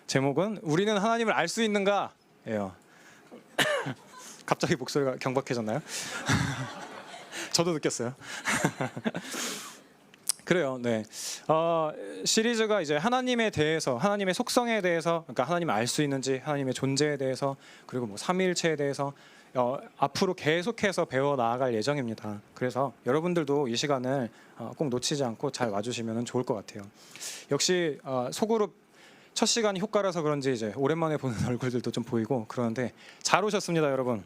제목은 우리는 하나님을 알 수 있는가? 예요. 갑자기 목소리가 경박해졌나요? 저도 느꼈어요. 그래요. 네. 시리즈가 이제 하나님에 대해서, 하나님의 속성에 대해서, 그러니까 하나님을 알 수 있는지, 하나님의 존재에 대해서, 그리고 뭐 삼위일체에 대해서 앞으로 계속해서 배워 나아갈 예정입니다. 그래서 여러분들도 이 시간을 꼭 놓치지 않고 잘 와주시면 좋을 것 같아요. 역시 소그룹 첫 시간이 효과라서 그런지 이제 오랜만에 보는 얼굴들도 좀 보이고 그러는데 잘 오셨습니다, 여러분.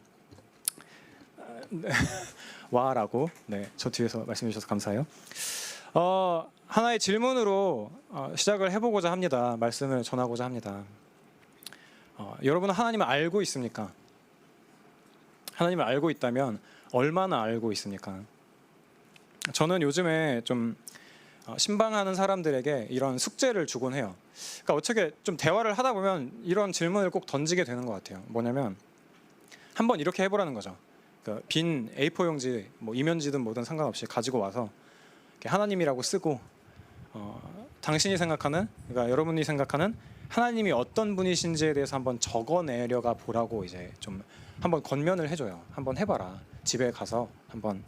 네. 와라고 저 뒤에서 말씀해 주셔서 감사해요. 하나의 질문으로 시작을 해보고자 합니다. 말씀을 전하고자 합니다. 여러분은 하나님을 알고 있습니까? 하나님을 알고 있다면 얼마나 알고 있습니까? 저는 요즘에 좀 신방하는 사람들에게 이런 숙제를 주곤 해요. 그러니까 어떻게 좀 대화를 하다 보면 이런 질문을 꼭 던지게 되는 것 같아요. 뭐냐면 한번 이렇게 해보라는 거죠. 그러니까 빈 A4 용지, 뭐 이면지든 뭐든 상관없이 가지고 와서 하나님이라고 쓰고 당신이 생각하는, 그러니까 여러분이 생각하는 하나님이 어떤 분이신지에 대해서 한번 적어내려가 보라고 이제 좀 한번 권면을 해줘요. 한번 해봐라. 집에 가서 한번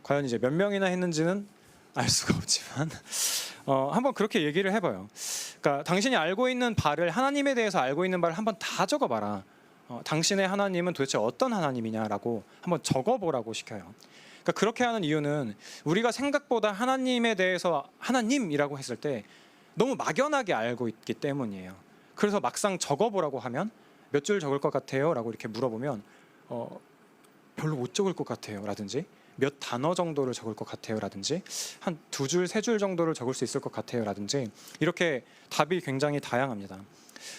과연 이제 몇 명이나 했는지는 알 수가 없지만 한번 그렇게 얘기를 해봐요. 그러니까 당신이 알고 있는 바를, 하나님에 대해서 알고 있는 바를 한번 다 적어봐라. 당신의 하나님은 도대체 어떤 하나님이냐라고 한번 적어보라고 시켜요. 그러니까 그렇게 하는 이유는 우리가 생각보다 하나님에 대해서 하나님이라고 했을 때 너무 막연하게 알고 있기 때문이에요. 그래서 막상 적어보라고 하면 몇 줄 적을 것 같아요? 라고 이렇게 물어보면 별로 못 적을 것 같아요 라든지 몇 단어 정도를 적을 것 같아요 라든지 한 2줄, 3줄 정도를 적을 수 있을 것 같아요 라든지 이렇게 답이 굉장히 다양합니다.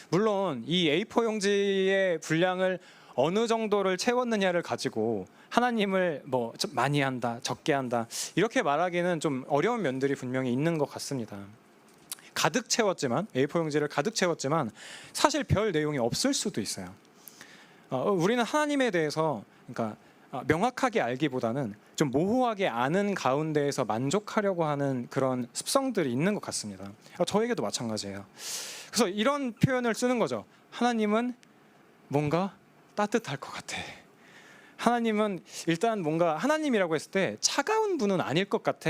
물론 이 A4 용지의 분량을 어느 정도를 채웠느냐를 가지고 하나님을 뭐 좀 많이 한다, 적게 한다 이렇게 말하기는 좀 어려운 면들이 분명히 있는 것 같습니다. 가득 채웠지만, A4 용지를 가득 채웠지만 사실 별 내용이 없을 수도 있어요. 우리는 하나님에 대해서 그러니까 명확하게 알기보다는 좀 모호하게 아는 가운데에서 만족하려고 하는 그런 습성들이 있는 것 같습니다. 저에게도 마찬가지예요. 그래서 이런 표현을 쓰는 거죠. 하나님은 뭔가 따뜻할 것 같아. 하나님은 일단 뭔가 하나님이라고 했을 때 차가운 분은 아닐 것 같아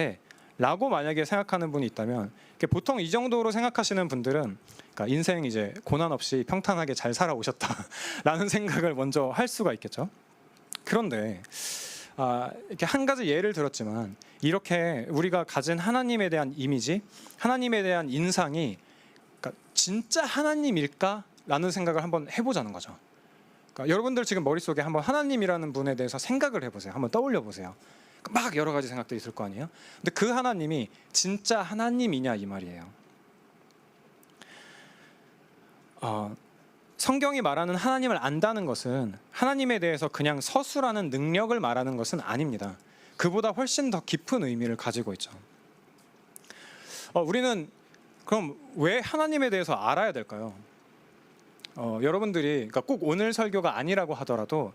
라고 만약에 생각하는 분이 있다면 보통 이 정도로 생각하시는 분들은 그러니까 인생 이제 고난 없이 평탄하게 잘 살아오셨다라는 생각을 먼저 할 수가 있겠죠. 그런데 이렇게 한 가지 예를 들었지만 이렇게 우리가 가진 하나님에 대한 이미지, 하나님에 대한 인상이 그러니까 진짜 하나님일까라는 생각을 한번 해보자는 거죠. 그러니까 여러분들 지금 머릿속에 한번 하나님이라는 분에 대해서 생각을 해보세요. 한번 떠올려 보세요. 막 여러 가지 생각들이 있을 거 아니에요. 근데 그 하나님이 진짜 하나님이냐 이 말이에요. 성경이 말하는 하나님을 안다는 것은 하나님에 대해서 그냥 서술하는 능력을 말하는 것은 아닙니다. 그보다 훨씬 더 깊은 의미를 가지고 있죠. 우리는 그럼 왜 하나님에 대해서 알아야 될까요? 여러분들이 그러니까 꼭 오늘 설교가 아니라고 하더라도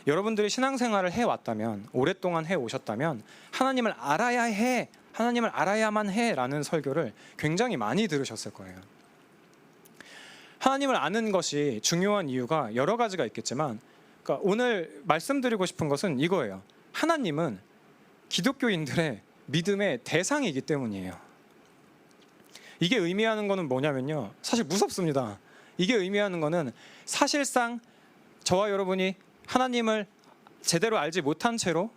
여러분들이 신앙생활을 해왔다면, 오랫동안 해오셨다면 하나님을 알아야 해, 하나님을 알아야만 해라는 설교를 굉장히 많이 들으셨을 거예요. 하나님을 아는 것이 중요한 이유가 여러 가지가 있겠지만 그러니까 오늘 말씀드리고 싶은 것은 이거예요. 하나님은 기독교인들의 믿음의 대상이기 때문이에요. 이게 의미하는 거는 뭐냐면요, 사실 무섭습니다. 이게 의미하는 거는 사실상 저와 여러분이 하나님을 제대로 알지 못한 채로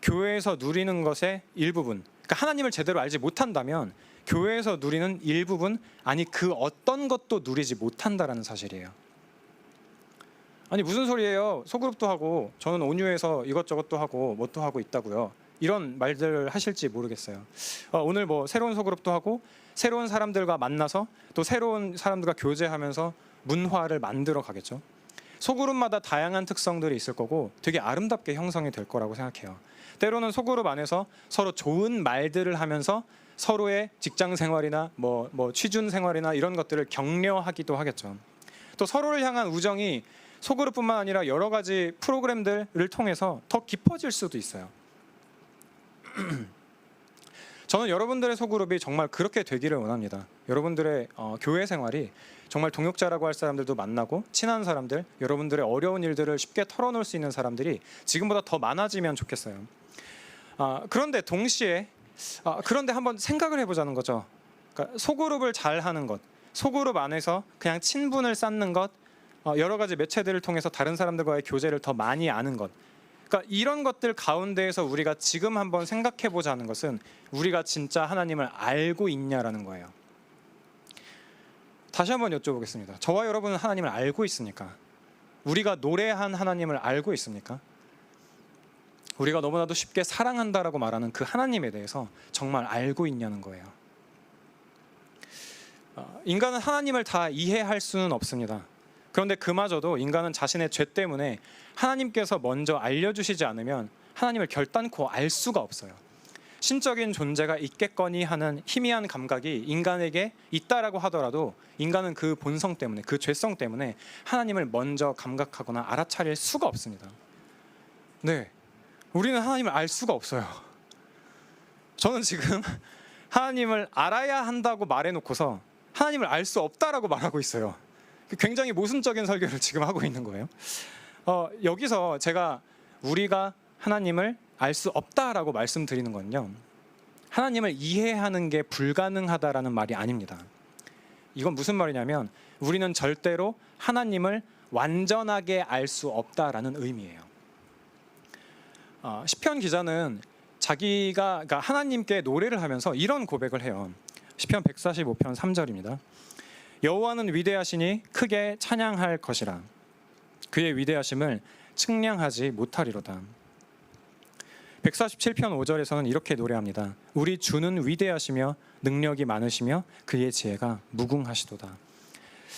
교회에서 누리는 것의 일부분, 그러니까 하나님을 제대로 알지 못한다면 교회에서 누리는 일부분, 아니 그 어떤 것도 누리지 못한다라는 사실이에요. 아니 무슨 소리예요? 소그룹도 하고 저는 온유에서 이것저것도 하고 뭣도 하고 있다고요. 이런 말들을 하실지 모르겠어요. 오늘 뭐 새로운 소그룹도 하고 새로운 사람들과 만나서 또 새로운 사람들과 교제하면서 문화를 만들어 가겠죠. 소그룹마다 다양한 특성들이 있을 거고 되게 아름답게 형성이 될 거라고 생각해요. 때로는 소그룹 안에서 서로 좋은 말들을 하면서 서로의 직장 생활이나 뭐 취준 생활이나 이런 것들을 격려하기도 하겠죠. 또 서로를 향한 우정이 소그룹뿐만 아니라 여러 가지 프로그램들을 통해서 더 깊어질 수도 있어요. 저는 여러분들의 소그룹이 정말 그렇게 되기를 원합니다. 여러분들의 교회 생활이 정말 동역자라고 할 사람들도 만나고 친한 사람들, 여러분들의 어려운 일들을 쉽게 털어놓을 수 있는 사람들이 지금보다 더 많아지면 좋겠어요. 그런데 동시에 그런데 한번 생각을 해보자는 거죠. 그러니까 소그룹을 잘 하는 것, 소그룹 안에서 그냥 친분을 쌓는 것, 여러 가지 매체들을 통해서 다른 사람들과의 교제를 더 많이 아는 것, 그러니까 이런 것들 가운데에서 우리가 지금 한번 생각해 보자는 것은 우리가 진짜 하나님을 알고 있냐라는 거예요. 다시 한번 여쭤보겠습니다. 저와 여러분은 하나님을 알고 있습니까? 우리가 노래한 하나님을 알고 있습니까? 우리가 너무나도 쉽게 사랑한다라고 말하는 그 하나님에 대해서 정말 알고 있냐는 거예요. 인간은 하나님을 다 이해할 수는 없습니다. 그런데 그마저도 인간은 자신의 죄 때문에 하나님께서 먼저 알려주시지 않으면 하나님을 결단코 알 수가 없어요. 신적인 존재가 있겠거니 하는 희미한 감각이 인간에게 있다라고 하더라도 인간은 그 본성 때문에, 그 죄성 때문에 하나님을 먼저 감각하거나 알아차릴 수가 없습니다. 네, 우리는 하나님을 알 수가 없어요. 저는 지금 하나님을 알아야 한다고 말해놓고서 하나님을 알 수 없다라고 말하고 있어요. 굉장히 모순적인 설교를 지금 하고 있는 거예요. 여기서 제가 우리가 하나님을 알 수 없다라고 말씀드리는 건요, 하나님을 이해하는 게 불가능하다라는 말이 아닙니다. 이건 무슨 말이냐면 우리는 절대로 하나님을 완전하게 알 수 없다라는 의미예요. 시편 기자는 자기가 그러니까 하나님께 노래를 하면서 이런 고백을 해요. 시편 145편 3절입니다. 여호와는 위대하시니 크게 찬양할 것이라. 그의 위대하심을 측량하지 못하리로다. 147편 5절에서는 이렇게 노래합니다. 우리 주는 위대하시며 능력이 많으시며 그의 지혜가 무궁하시도다.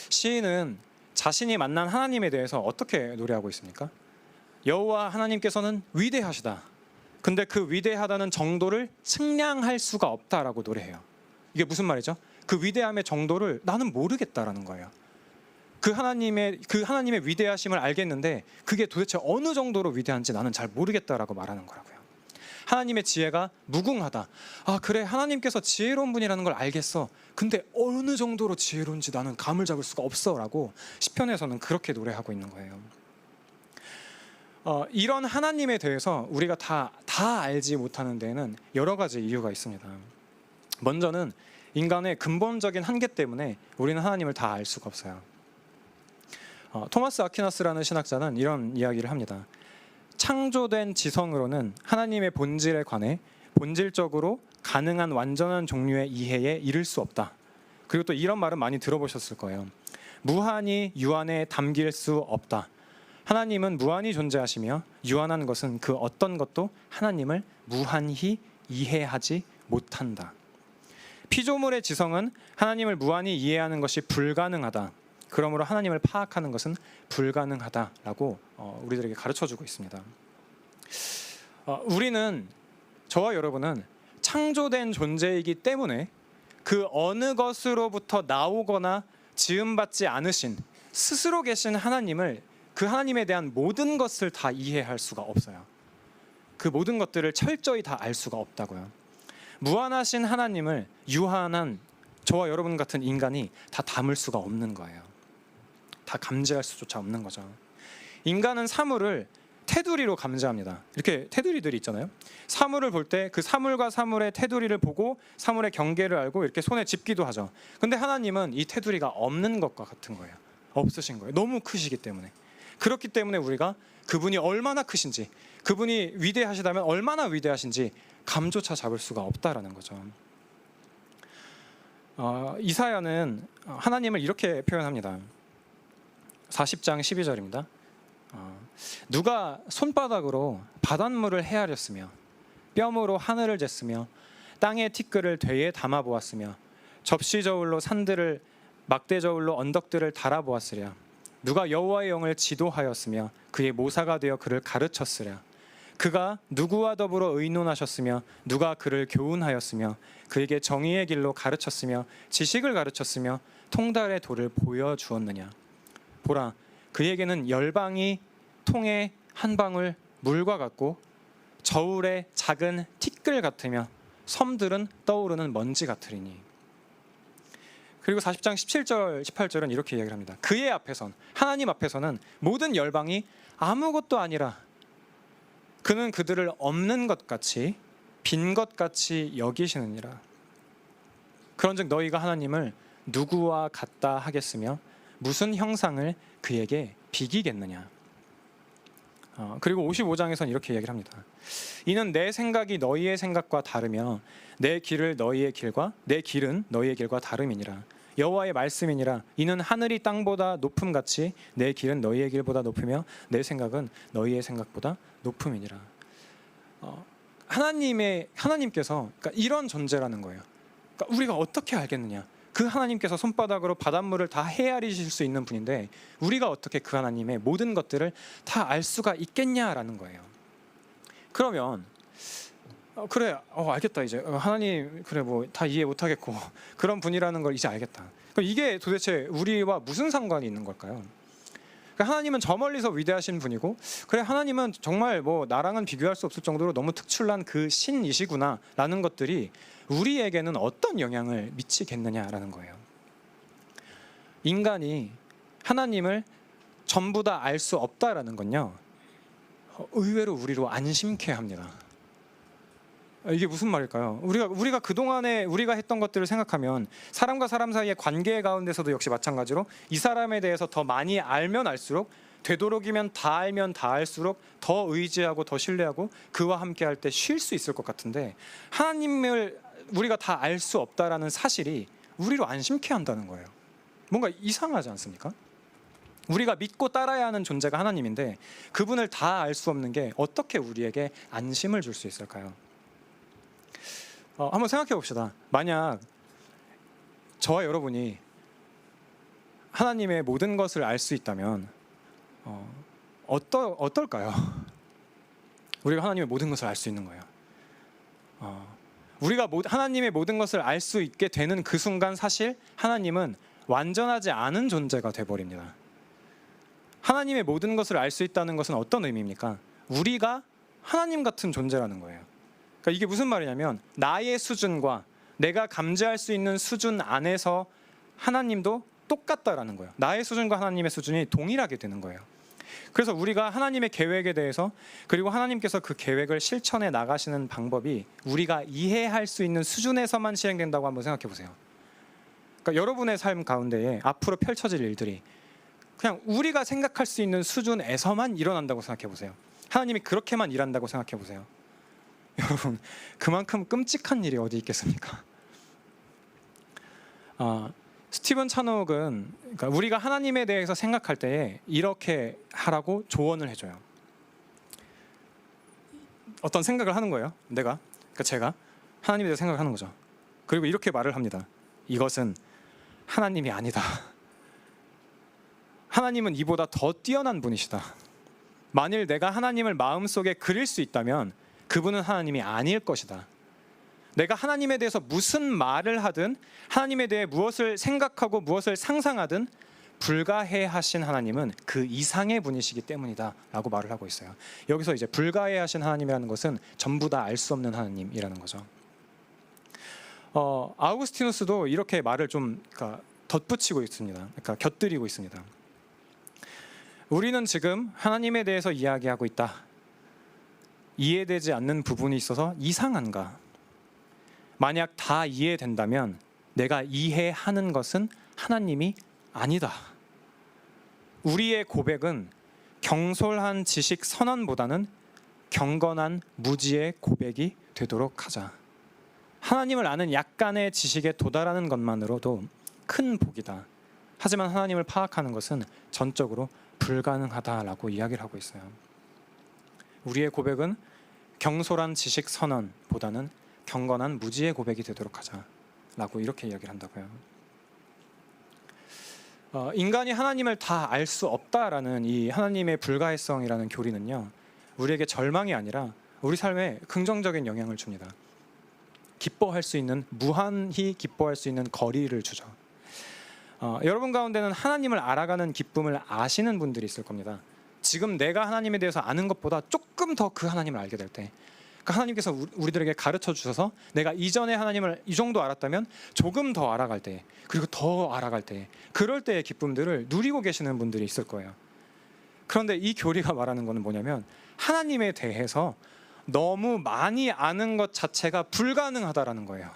시인은 자신이 만난 하나님에 대해서 어떻게 노래하고 있습니까? 여호와 하나님께서는 위대하시다. 근데 그 위대하다는 정도를 측량할 수가 없다라고 노래해요. 이게 무슨 말이죠? 그 위대함의 정도를 나는 모르겠다라는 거예요. 그 하나님의 위대하심을 알겠는데 그게 도대체 어느 정도로 위대한지 나는 잘 모르겠다라고 말하는 거라고요. 하나님의 지혜가 무궁하다. 그래, 하나님께서 지혜로운 분이라는 걸 알겠어. 근데 어느 정도로 지혜로운지 나는 감을 잡을 수가 없어라고 시편에서는 그렇게 노래하고 있는 거예요. 이런 하나님에 대해서 우리가 다 알지 못하는 데에는 여러 가지 이유가 있습니다. 먼저는 인간의 근본적인 한계 때문에 우리는 하나님을 다 알 수가 없어요. 토마스 아퀴나스라는 신학자는 이런 이야기를 합니다. 창조된 지성으로는 하나님의 본질에 관해 본질적으로 가능한 완전한 종류의 이해에 이를 수 없다. 그리고 또 이런 말은 많이 들어보셨을 거예요. 무한히 유한에 담길 수 없다. 하나님은 무한히 존재하시며 유한한 것은 그 어떤 것도 하나님을 무한히 이해하지 못한다. 피조물의 지성은 하나님을 무한히 이해하는 것이 불가능하다. 그러므로 하나님을 파악하는 것은 불가능하다라고 우리들에게 가르쳐주고 있습니다. 우리는, 저와 여러분은 창조된 존재이기 때문에 그 어느 것으로부터 나오거나 지음받지 않으신 스스로 계신 하나님을, 그 하나님에 대한 모든 것을 다 이해할 수가 없어요. 그 모든 것들을 철저히 다 알 수가 없다고요. 무한하신 하나님을 유한한 저와 여러분 같은 인간이 다 담을 수가 없는 거예요. 다 감지할 수조차 없는 거죠. 인간은 사물을 테두리로 감지합니다. 이렇게 테두리들이 있잖아요. 사물을 볼 때 그 사물과 사물의 테두리를 보고 사물의 경계를 알고 이렇게 손에 짚기도 하죠. 근데 하나님은 이 테두리가 없는 것과 같은 거예요. 없으신 거예요. 너무 크시기 때문에. 그렇기 때문에 우리가 그분이 얼마나 크신지, 그분이 위대하시다면 얼마나 위대하신지 감조차 잡을 수가 없다라는 거죠. 이사야는 하나님을 이렇게 표현합니다. 40장 12절입니다. 누가 손바닥으로 바닷물을 헤아렸으며 뼘으로 하늘을 쟀으며 땅의 티끌을 되에 담아 보았으며 접시 저울로 산들을 막대 저울로 언덕들을 달아 보았으랴. 누가 여호와의 영을 지도하였으며 그의 모사가 되어 그를 가르쳤으랴. 그가 누구와 더불어 의논하셨으며 누가 그를 교훈하였으며 그에게 정의의 길로 가르쳤으며 지식을 가르쳤으며 통달의 도를 보여주었느냐. 보라, 그에게는 열방이 통의 한 방울 물과 같고 저울의 작은 티끌 같으며 섬들은 떠오르는 먼지 같으리니. 그리고 40장 17절 18절은 이렇게 이야기를 합니다. 그의 앞에선, 하나님 앞에서는 모든 열방이 아무것도 아니라 그는 그들을 없는 것 같이 빈 것 같이 여기시느니라. 그런즉 너희가 하나님을 누구와 같다 하겠으며 무슨 형상을 그에게 비기겠느냐. 그리고 55장에서는 이렇게 이야기를 합니다. 이는 내 생각이 너희의 생각과 다르며 내 길을 너희의 길과 내 길은 너희의 길과 다름이니라. 여호와의 말씀이니라. 이는 하늘이 땅보다 높음같이 내 길은 너희의 길보다 높으며 내 생각은 너희의 생각보다 높음이니라. 하나님께서 그러니까 이런 존재라는 거예요. 그러니까 우리가 어떻게 알겠느냐? 그 하나님께서 손바닥으로 바닷물을 다 헤아리실 수 있는 분인데 우리가 어떻게 그 하나님의 모든 것들을 다 알 수가 있겠냐라는 거예요. 그러면 그래, 알겠다. 이제 하나님 그래 뭐 다 이해 못하겠고 그런 분이라는 걸 이제 알겠다. 그럼 이게 도대체 우리와 무슨 상관이 있는 걸까요? 그러니까 하나님은 저 멀리서 위대하신 분이고, 그래 하나님은 정말 뭐 나랑은 비교할 수 없을 정도로 너무 특출난 그 신이시구나라는 것들이 우리에게는 어떤 영향을 미치겠느냐라는 거예요. 인간이 하나님을 전부 다 알 수 없다라는 건요, 의외로 우리로 안심케 합니다. 이게 무슨 말일까요? 우리가 그동안에 우리가 했던 것들을 생각하면 사람과 사람 사이의 관계 가운데서도 역시 마찬가지로 이 사람에 대해서 더 많이 알면 알수록, 되도록이면 다 알면 다 알수록 더 의지하고 더 신뢰하고 그와 함께 할 때 쉴 수 있을 것 같은데, 하나님을 우리가 다 알 수 없다라는 사실이 우리로 안심케 한다는 거예요. 뭔가 이상하지 않습니까? 우리가 믿고 따라야 하는 존재가 하나님인데 그분을 다 알 수 없는 게 어떻게 우리에게 안심을 줄 수 있을까요? 한번 생각해 봅시다. 만약 저와 여러분이 하나님의 모든 것을 알 수 있다면 어떨까요? 우리가 하나님의 모든 것을 알 수 있는 거예요. 우리가 하나님의 모든 것을 알 수 있게 되는 그 순간 사실 하나님은 완전하지 않은 존재가 돼버립니다. 하나님의 모든 것을 알 수 있다는 것은 어떤 의미입니까? 우리가 하나님 같은 존재라는 거예요. 그러니까 이게 무슨 말이냐면 나의 수준과 내가 감지할 수 있는 수준 안에서 하나님도 똑같다라는 거예요. 나의 수준과 하나님의 수준이 동일하게 되는 거예요. 그래서 우리가 하나님의 계획에 대해서, 그리고 하나님께서 그 계획을 실천해 나가시는 방법이 우리가 이해할 수 있는 수준에서만 실행된다고 한번 생각해 보세요. 그러니까 여러분의 삶 가운데에 앞으로 펼쳐질 일들이 그냥 우리가 생각할 수 있는 수준에서만 일어난다고 생각해 보세요. 하나님이 그렇게만 일한다고 생각해 보세요. 여러분, 그만큼 끔찍한 일이 어디 있겠습니까? 스티븐 차녹은 그러니까 우리가 하나님에 대해서 생각할 때에 이렇게 하라고 조언을 해줘요. 어떤 생각을 하는 거예요. 그러니까 제가 하나님에 대해서 생각을 하는 거죠. 그리고 이렇게 말을 합니다. 이것은 하나님이 아니다. 하나님은 이보다 더 뛰어난 분이시다. 만일 내가 하나님을 마음속에 그릴 수 있다면 그분은 하나님이 아닐 것이다. 내가 하나님에 대해서 무슨 말을 하든, 하나님에 대해 무엇을 생각하고 무엇을 상상하든 불가해하신 하나님은 그 이상의 분이시기 때문이다 라고 말을 하고 있어요. 여기서 이제 불가해하신 하나님이라는 것은 전부 다 알 수 없는 하나님이라는 거죠. 아우구스티누스도 이렇게 말을 좀 덧붙이고 있습니다. 그러니까 곁들이고 있습니다. 우리는 지금 하나님에 대해서 이야기하고 있다. 이해되지 않는 부분이 있어서 이상한가? 만약 다 이해된다면 내가 이해하는 것은 하나님이 아니다. 우리의 고백은 경솔한 지식 선언보다는 경건한 무지의 고백이 되도록 하자. 하나님을 아는 약간의 지식에 도달하는 것만으로도 큰 복이다. 하지만 하나님을 파악하는 것은 전적으로 불가능하다라고 이야기를 하고 있어요. 우리의 고백은 경솔한 지식 선언보다는 경건한 무지의 고백이 되도록 하자라고 이렇게 이야기를 한다고요. 인간이 하나님을 다 알 수 없다라는 이 하나님의 불가해성이라는 교리는요, 우리에게 절망이 아니라 우리 삶에 긍정적인 영향을 줍니다. 기뻐할 수 있는, 무한히 기뻐할 수 있는 거리를 주죠. 여러분 가운데는 하나님을 알아가는 기쁨을 아시는 분들이 있을 겁니다. 지금 내가 하나님에 대해서 아는 것보다 조금 더 그 하나님을 알게 될 때, 그러니까 하나님께서 우리들에게 가르쳐 주셔서 내가 이전에 하나님을 이 정도 알았다면 조금 더 알아갈 때, 그리고 더 알아갈 때, 그럴 때의 기쁨들을 누리고 계시는 분들이 있을 거예요. 그런데 이 교리가 말하는 것은 뭐냐면 하나님에 대해서 너무 많이 아는 것 자체가 불가능하다라는 거예요.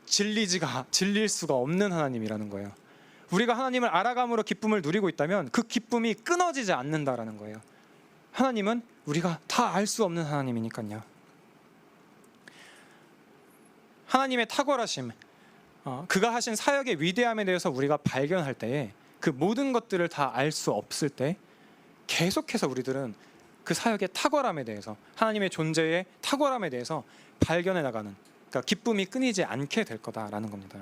질릴 수가 없는 하나님이라는 거예요. 우리가 하나님을 알아감으로 기쁨을 누리고 있다면 그 기쁨이 끊어지지 않는다라는 거예요. 하나님은 우리가 다 알 수 없는 하나님이니까요. 하나님의 탁월하심, 그가 하신 사역의 위대함에 대해서 우리가 발견할 때에 그 모든 것들을 다 알 수 없을 때 계속해서 우리들은 그 사역의 탁월함에 대해서, 하나님의 존재의 탁월함에 대해서 발견해 나가는, 그러니까 기쁨이 끊이지 않게 될 거다라는 겁니다.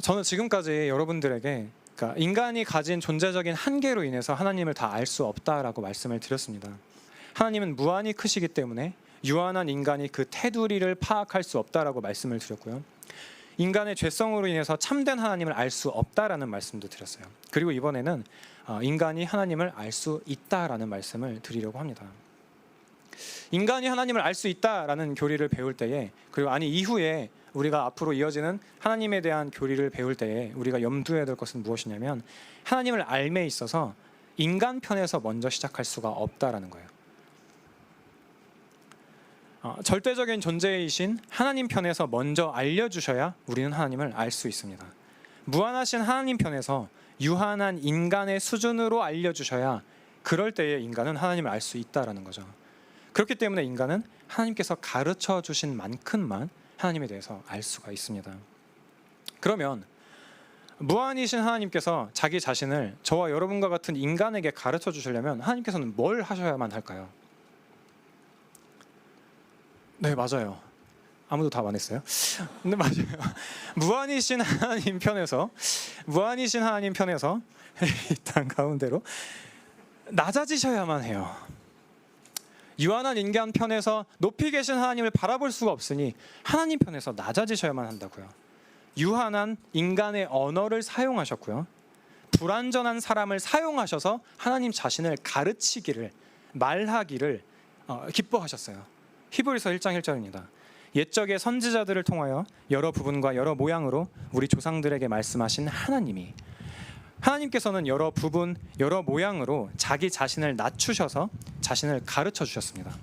저는 지금까지 여러분들에게 그러니까 인간이 가진 존재적인 한계로 인해서 하나님을 다 알 수 없다라고 말씀을 드렸습니다. 하나님은 무한히 크시기 때문에 유한한 인간이 그 테두리를 파악할 수 없다라고 말씀을 드렸고요. 인간의 죄성으로 인해서 참된 하나님을 알 수 없다라는 말씀도 드렸어요. 그리고 이번에는 인간이 하나님을 알 수 있다라는 말씀을 드리려고 합니다. 인간이 하나님을 알 수 있다라는 교리를 배울 때에, 그리고 이후에 우리가 앞으로 이어지는 하나님에 대한 교리를 배울 때에 우리가 염두에 둘 것은 무엇이냐면 하나님을 알매 있어서 인간 편에서 먼저 시작할 수가 없다라는 거예요. 절대적인 존재이신 하나님 편에서 먼저 알려주셔야 우리는 하나님을 알 수 있습니다. 무한하신 하나님 편에서 유한한 인간의 수준으로 알려주셔야 그럴 때에 인간은 하나님을 알 수 있다라는 거죠. 그렇기 때문에 인간은 하나님께서 가르쳐 주신 만큼만 하나님에 대해서 알 수가 있습니다. 그러면 무한이신 하나님께서 자기 자신을 저와 여러분과 같은 인간에게 가르쳐 주시려면 하나님께서는 뭘 하셔야만 할까요? 네, 맞아요. 아무도 답 안 했어요? 네, 맞아요. 무한이신 하나님 편에서 이 땅 가운데로 낮아지셔야만 해요. 유한한 인간 편에서 높이 계신 하나님을 바라볼 수가 없으니 하나님 편에서 낮아지셔야만 한다고요. 유한한 인간의 언어를 사용하셨고요. 불완전한 사람을 사용하셔서 하나님 자신을 가르치기를, 말하기를 기뻐하셨어요. 히브리서 1장 1절입니다. 옛적의 선지자들을 통하여 여러 부분과 여러 모양으로 우리 조상들에게 말씀하신 하나님께서는 여러 부분, 여러 모양으로 자기 자신을 낮추셔서 자신을 가르쳐 주셨습니다.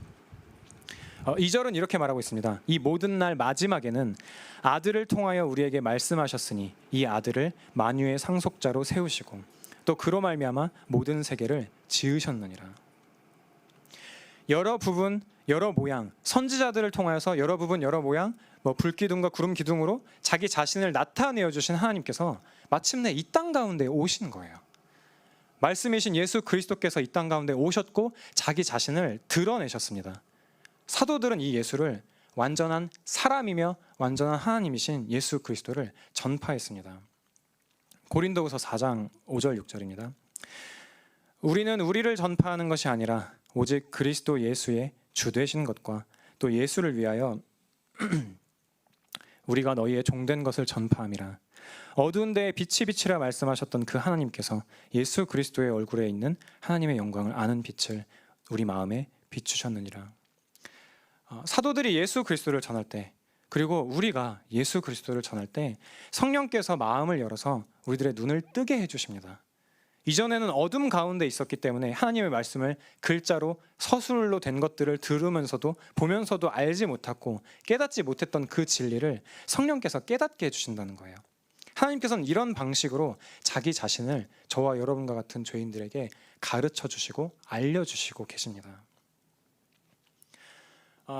2절은 이렇게 말하고 있습니다. 이 모든 날 마지막에는 아들을 통하여 우리에게 말씀하셨으니 이 아들을 만유의 상속자로 세우시고 또 그로 말미암아 모든 세계를 지으셨느니라. 여러 부분, 여러 모양, 선지자들을 통하여서 여러 부분, 여러 모양, 불기둥과 구름 기둥으로 자기 자신을 나타내어 주신 하나님께서 마침내 이 땅 가운데 오신 거예요. 말씀이신 예수 그리스도께서 이 땅 가운데 오셨고 자기 자신을 드러내셨습니다. 사도들은 이 예수를 완전한 사람이며 완전한 하나님이신 예수 그리스도를 전파했습니다. 고린도후서 4장 5절 6절입니다. 우리는 우리를 전파하는 것이 아니라 오직 그리스도 예수의 주 되신 것과 또 예수를 위하여 우리가 너희의 종된 것을 전파함이라. 어두운 데에 빛이 비치라 말씀하셨던 그 하나님께서 예수 그리스도의 얼굴에 있는 하나님의 영광을 아는 빛을 우리 마음에 비추셨느니라. 사도들이 예수 그리스도를 전할 때, 그리고 우리가 예수 그리스도를 전할 때 성령께서 마음을 열어서 우리들의 눈을 뜨게 해주십니다. 이전에는 어둠 가운데 있었기 때문에 하나님의 말씀을 글자로 서술로 된 것들을 들으면서도 보면서도 알지 못하고 깨닫지 못했던 그 진리를 성령께서 깨닫게 해주신다는 거예요. 하나님께서는 이런 방식으로 자기 자신을 저와 여러분과 같은 죄인들에게 가르쳐 주시고 알려주시고 계십니다.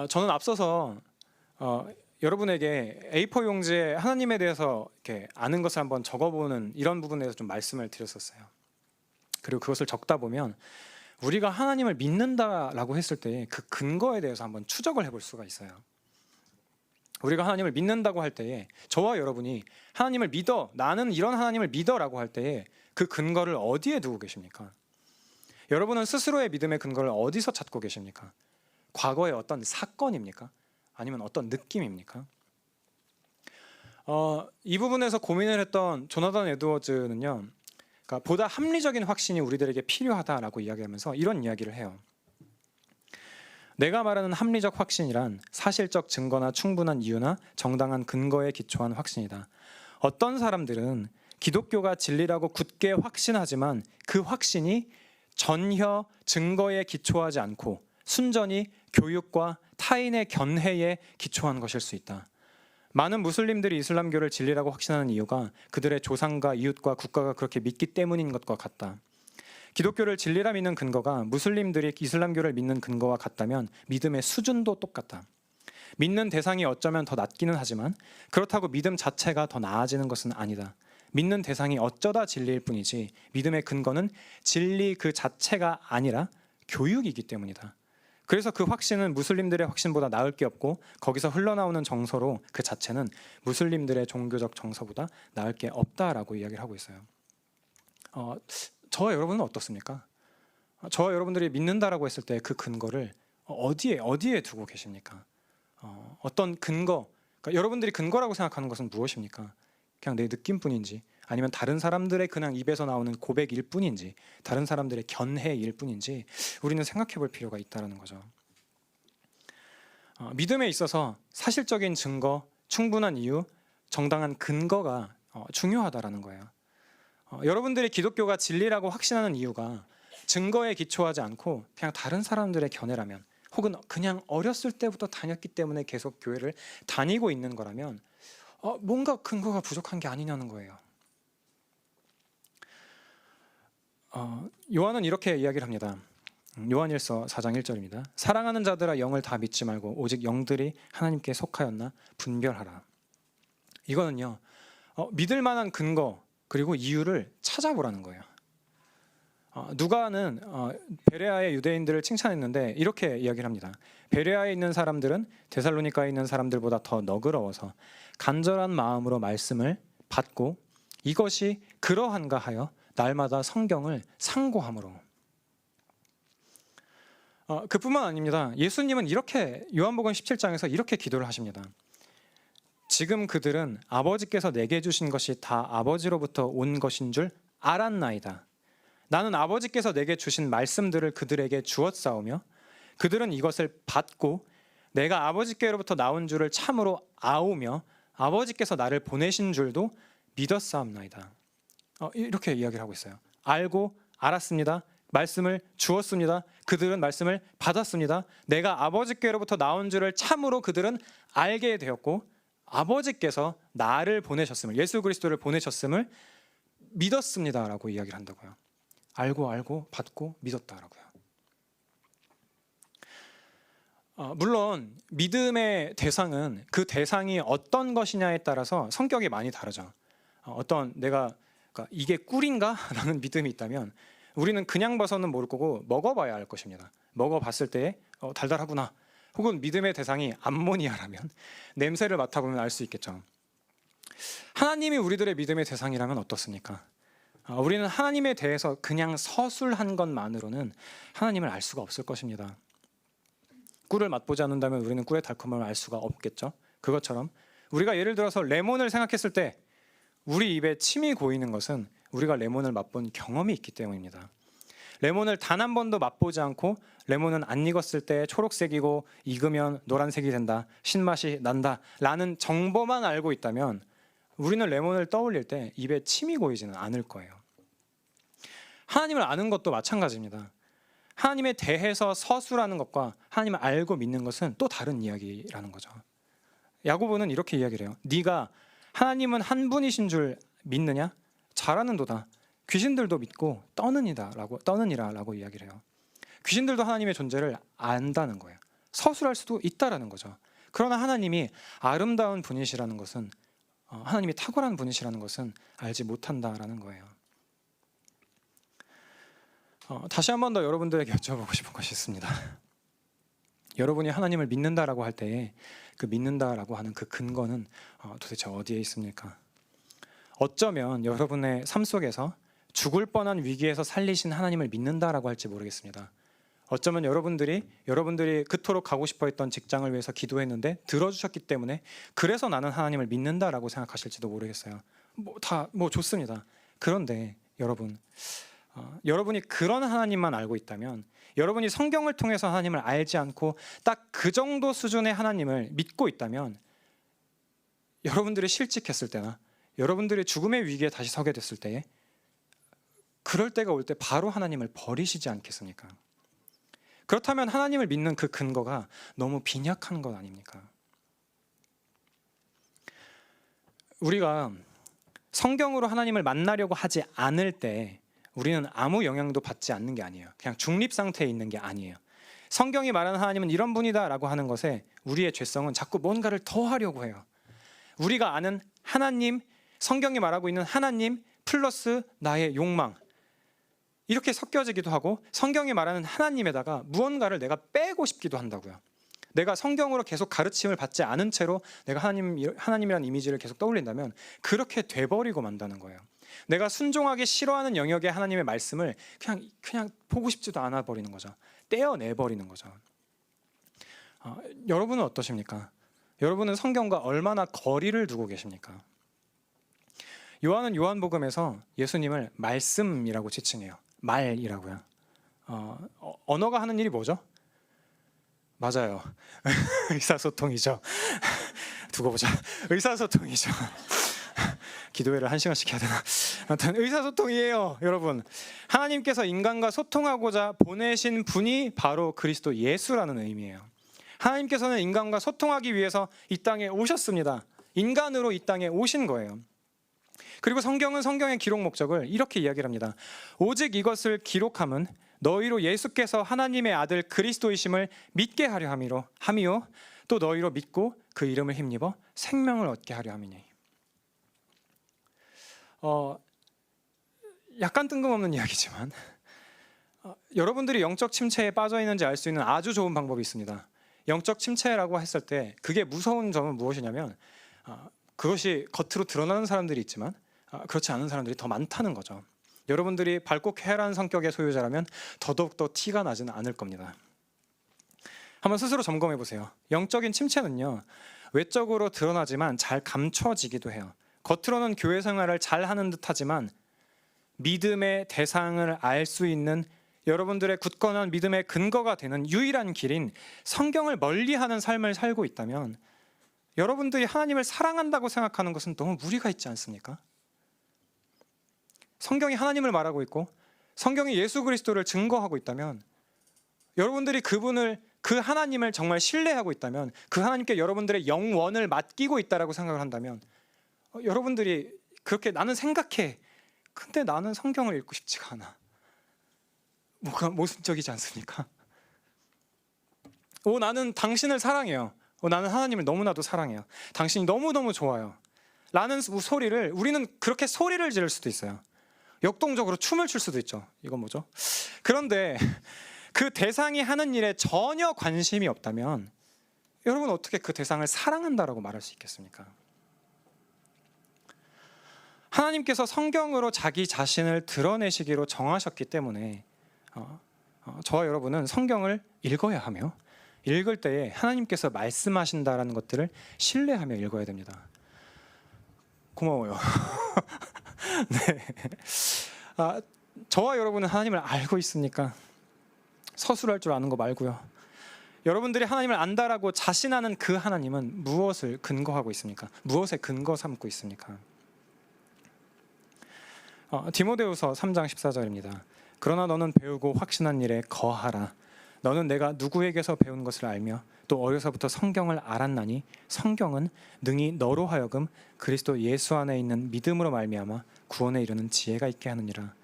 저는 앞서서 여러분에게 A4 용지에 하나님에 대해서 이렇게 아는 것을 한번 적어보는 이런 부분에 대해서 좀 말씀을 드렸었어요. 그리고 그것을 적다 보면 우리가 하나님을 믿는다라고 했을 때 그 근거에 대해서 한번 추적을 해볼 수가 있어요. 우리가 하나님을 믿는다고 할 때에 저와 여러분이 하나님을 믿어, 나는 이런 하나님을 믿어라고 할 때에 그 근거를 어디에 두고 계십니까? 여러분은 스스로의 믿음의 근거를 어디서 찾고 계십니까? 과거의 어떤 사건입니까? 아니면 어떤 느낌입니까? 이 부분에서 고민을 했던 조나단 에드워즈는요, 그러니까 보다 합리적인 확신이 우리들에게 필요하다라고 이야기하면서 이런 이야기를 해요. 내가 말하는 합리적 확신이란 사실적 증거나 충분한 이유나 정당한 근거에 기초한 확신이다. 어떤 사람들은 기독교가 진리라고 굳게 확신하지만 그 확신이 전혀 증거에 기초하지 않고 순전히 교육과 타인의 견해에 기초한 것일 수 있다. 많은 무슬림들이 이슬람교를 진리라고 확신하는 이유가 그들의 조상과 이웃과 국가가 그렇게 믿기 때문인 것과 같다. 기독교를 진리라 믿는 근거가 무슬림들이 이슬람교를 믿는 근거와 같다면 믿음의 수준도 똑같다. 믿는 대상이 어쩌면 더 낮기는 하지만 그렇다고 믿음 자체가 더 나아지는 것은 아니다. 믿는 대상이 어쩌다 진리일 뿐이지 믿음의 근거는 진리 그 자체가 아니라 교육이기 때문이다. 그래서 그 확신은 무슬림들의 확신보다 나을 게 없고 거기서 흘러나오는 정서로 그 자체는 무슬림들의 종교적 정서보다 나을 게 없다라고 이야기를 하고 있어요. 저와 여러분은 어떻습니까? 저와 여러분들이 믿는다라고 했을 때 그 근거를 어디에 두고 계십니까? 어떤 근거, 그러니까 여러분들이 근거라고 생각하는 것은 무엇입니까? 그냥 내 느낌뿐인지 아니면 다른 사람들의 그냥 입에서 나오는 고백일 뿐인지 다른 사람들의 견해일 뿐인지 우리는 생각해 볼 필요가 있다는 거죠. 믿음에 있어서 사실적인 증거, 충분한 이유, 정당한 근거가 중요하다라는 거예요. 여러분들이 기독교가 진리라고 확신하는 이유가 증거에 기초하지 않고 그냥 다른 사람들의 견해라면 혹은 그냥 어렸을 때부터 다녔기 때문에 계속 교회를 다니고 있는 거라면 뭔가 근거가 부족한 게 아니냐는 거예요. 요한은 이렇게 이야기를 합니다. 요한일서 4장 1절입니다. 사랑하는 자들아 영을 다 믿지 말고 오직 영들이 하나님께 속하였나 분별하라. 이거는요 믿을 만한 근거 그리고 이유를 찾아보라는 거예요. 누가는 베레아의 유대인들을 칭찬했는데 이렇게 이야기를 합니다. 베레아에 있는 사람들은 데살로니가에 있는 사람들보다 더 너그러워서 간절한 마음으로 말씀을 받고 이것이 그러한가 하여 날마다 성경을 상고함으로. 그뿐만 아닙니다. 예수님은 이렇게 요한복음 17장에서 이렇게 기도를 하십니다. 지금 그들은 아버지께서 내게 주신 것이 다 아버지로부터 온 것인 줄 알았나이다. 나는 아버지께서 내게 주신 말씀들을 그들에게 주었사오며 그들은 이것을 받고 내가 아버지께로부터 나온 줄을 참으로 아오며 아버지께서 나를 보내신 줄도 믿었사옵나이다. 이렇게 이야기를 하고 있어요. 알고 알았습니다. 말씀을 주었습니다. 그들은 말씀을 받았습니다. 내가 아버지께로부터 나온 줄을 참으로 그들은 알게 되었고 아버지께서 나를 보내셨음을, 예수 그리스도를 보내셨음을 믿었습니다라고 이야기를 한다고요. 알고 받고 믿었다라고요. 물론 믿음의 대상은 그 대상이 어떤 것이냐에 따라서 성격이 많이 다르죠. 어떤 내가 그러니까 이게 꿀인가? 라는 믿음이 있다면 우리는 그냥 봐서는 모를 거고 먹어봐야 알 것입니다. 먹어봤을 때 달달하구나. 혹은 믿음의 대상이 암모니아라면 냄새를 맡아보면 알 수 있겠죠. 하나님이 우리들의 믿음의 대상이라면 어떻습니까? 우리는 하나님에 대해서 그냥 서술한 것만으로는 하나님을 알 수가 없을 것입니다. 꿀을 맛보지 않는다면 우리는 꿀의 달콤함을 알 수가 없겠죠. 그것처럼 우리가 예를 들어서 레몬을 생각했을 때 우리 입에 침이 고이는 것은 우리가 레몬을 맛본 경험이 있기 때문입니다. 레몬을 단 한 번도 맛보지 않고 레몬은 안 익었을 때 초록색이고 익으면 노란색이 된다, 신맛이 난다 라는 정보만 알고 있다면 우리는 레몬을 떠올릴 때 입에 침이 고이지는 않을 거예요. 하나님을 아는 것도 마찬가지입니다. 하나님에 대해서 서술하는 것과 하나님을 알고 믿는 것은 또 다른 이야기라는 거죠. 야고보는 이렇게 이야기를 해요. 네가 하나님은 한 분이신 줄 믿느냐? 잘하는도다. 귀신들도 믿고 떠느니라라고 이야기를 해요. 귀신들도 하나님의 존재를 안다는 거예요. 서술할 수도 있다라는 거죠. 그러나 하나님이 아름다운 분이시라는 것은 하나님이 탁월한 분이시라는 것은 알지 못한다라는 거예요. 다시 한 번 더 여러분들에게 여쭤보고 싶은 것이 있습니다. 여러분이 하나님을 믿는다라고 할 때에 그 믿는다라고 하는 그 근거는 도대체 어디에 있습니까? 어쩌면 여러분의 삶 속에서 죽을 뻔한 위기에서 살리신 하나님을 믿는다라고 할지 모르겠습니다. 어쩌면 여러분들이 그토록 가고 싶어 했던 직장을 위해서 기도했는데 들어주셨기 때문에 그래서 나는 하나님을 믿는다라고 생각하실지도 모르겠어요. 다 좋습니다. 그런데 여러분이 그런 하나님만 알고 있다면, 여러분이 성경을 통해서 하나님을 알지 않고 딱 그 정도 수준의 하나님을 믿고 있다면, 여러분들이 실직했을 때나 여러분들이 죽음의 위기에 다시 서게 됐을 때에, 그럴 때가 올 때 바로 하나님을 버리시지 않겠습니까? 그렇다면 하나님을 믿는 그 근거가 너무 빈약한 것 아닙니까? 우리가 성경으로 하나님을 만나려고 하지 않을 때 우리는 아무 영향도 받지 않는 게 아니에요. 그냥 중립 상태에 있는 게 아니에요. 성경이 말하는 하나님은 이런 분이다라고 하는 것에 우리의 죄성은 자꾸 뭔가를 더 하려고 해요. 우리가 아는 하나님, 성경이 말하고 있는 하나님 플러스 나의 욕망, 이렇게 섞여지기도 하고, 성경이 말하는 하나님에다가 무언가를 내가 빼고 싶기도 한다고요. 내가 성경으로 계속 가르침을 받지 않은 채로 내가 하나님이라는 이미지를 계속 떠올린다면 그렇게 돼버리고 만다는 거예요. 내가 순종하기 싫어하는 영역의 하나님의 말씀을 그냥 보고 싶지도 않아 버리는 거죠. 떼어내버리는 거죠. 여러분은 어떠십니까? 여러분은 성경과 얼마나 거리를 두고 계십니까? 요한은 요한복음에서 예수님을 말씀이라고 지칭해요. 말이라고요. 언어가 하는 일이 뭐죠? 맞아요. 의사소통이죠. 두고 보자. 의사소통이죠. 기도회를 1시간씩 해야 되나? 아무튼 의사소통이에요, 여러분. 하나님께서 인간과 소통하고자 보내신 분이 바로 그리스도 예수라는 의미예요. 하나님께서는 인간과 소통하기 위해서 이 땅에 오셨습니다. 인간으로 이 땅에 오신 거예요. 그리고 성경은 성경의 기록 목적을 이렇게 이야기를 합니다. 오직 이것을 기록함은 너희로 예수께서 하나님의 아들 그리스도이심을 믿게 하려 함이요 또 너희로 믿고 그 이름을 힘입어 생명을 얻게 하려 함이니. 약간 뜬금없는 이야기지만 여러분들이 영적 침체에 빠져 있는지 알 수 있는 아주 좋은 방법이 있습니다. 영적 침체라고 했을 때 그게 무서운 점은 무엇이냐면, 그것이 겉으로 드러나는 사람들이 있지만 그렇지 않은 사람들이 더 많다는 거죠. 여러분들이 밝고 쾌활한 성격의 소유자라면 더더욱더 티가 나지는 않을 겁니다. 한번 스스로 점검해 보세요. 영적인 침체는요, 외적으로 드러나지만 잘 감춰지기도 해요. 겉으로는 교회 생활을 잘 하는 듯 하지만 믿음의 대상을 알 수 있는, 여러분들의 굳건한 믿음의 근거가 되는 유일한 길인 성경을 멀리하는 삶을 살고 있다면 여러분들이 하나님을 사랑한다고 생각하는 것은 너무 무리가 있지 않습니까? 성경이 하나님을 말하고 있고 성경이 예수 그리스도를 증거하고 있다면, 여러분들이 그 하나님을 정말 신뢰하고 있다면, 그 하나님께 여러분들의 영원을 맡기고 있다라고 생각을 한다면, 여러분들이 그렇게 나는 생각해, 근데 나는 성경을 읽고 싶지가 않아, 뭐가 모순적이지 않습니까? 나는 당신을 사랑해요. 나는 하나님을 너무나도 사랑해요. 당신이 너무너무 좋아요 라는 소리를, 우리는 그렇게 소리를 지를 수도 있어요. 역동적으로 춤을 출 수도 있죠. 이건 뭐죠? 그런데 그 대상이 하는 일에 전혀 관심이 없다면 여러분 어떻게 그 대상을 사랑한다라고 말할 수 있겠습니까? 하나님께서 성경으로 자기 자신을 드러내시기로 정하셨기 때문에 저와 여러분은 성경을 읽어야 하며, 읽을 때에 하나님께서 말씀하신다라는 것들을 신뢰하며 읽어야 됩니다. 고마워요. 네. 저와 여러분은 하나님을 알고 있습니까? 서술할 줄 아는 거 말고요. 여러분들이 하나님을 안다라고 자신하는 그 하나님은 무엇을 근거하고 있습니까? 무엇에 근거 삼고 있습니까? 디모데후서 3장 14절입니다. 그러나 너는 배우고 확신한 일에 거하라. 너는 내가 누구에게서 배운 것을 알며 또 어려서부터 성경을 알았나니 성경은 능히 너로 하여금 그리스도 예수 안에 있는 믿음으로 말미암아 구원에 이르는 지혜가 있게 하느니라.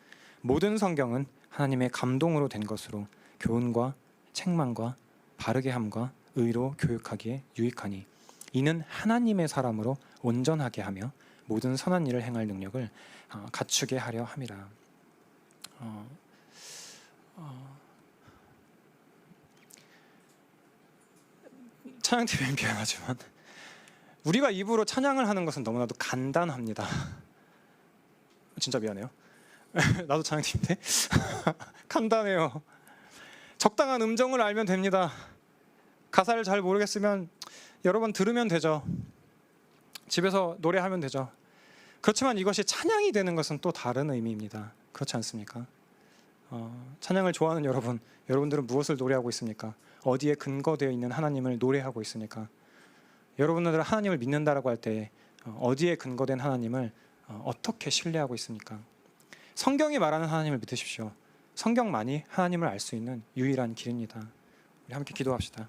모든 성경은 하나님의 감동으로 된 것으로 교훈과 책망과 바르게 함과 의로 교육하기에 유익하니 이는 하나님의 사람으로 온전하게 하며 모든 선한 일을 행할 능력을 갖추게 하려 함이라. 찬양팀은 미안하지만 우리가 입으로 찬양을 하는 것은 너무나도 간단합니다. 진짜 미안해요. 나도 찬양팀인데. 간단해요. 적당한 음정을 알면 됩니다. 가사를 잘 모르겠으면 여러 번 들으면 되죠. 집에서 노래하면 되죠. 그렇지만 이것이 찬양이 되는 것은 또 다른 의미입니다. 그렇지 않습니까? 찬양을 좋아하는 여러분들은 무엇을 노래하고 있습니까? 어디에 근거되어 있는 하나님을 노래하고 있습니까? 여러분들은 하나님을 믿는다라고 할 때 어디에 근거된 하나님을 어떻게 신뢰하고 있습니까? 성경이 말하는 하나님을 믿으십시오. 성경만이 하나님을 알 수 있는 유일한 길입니다. 우리 함께 기도합시다.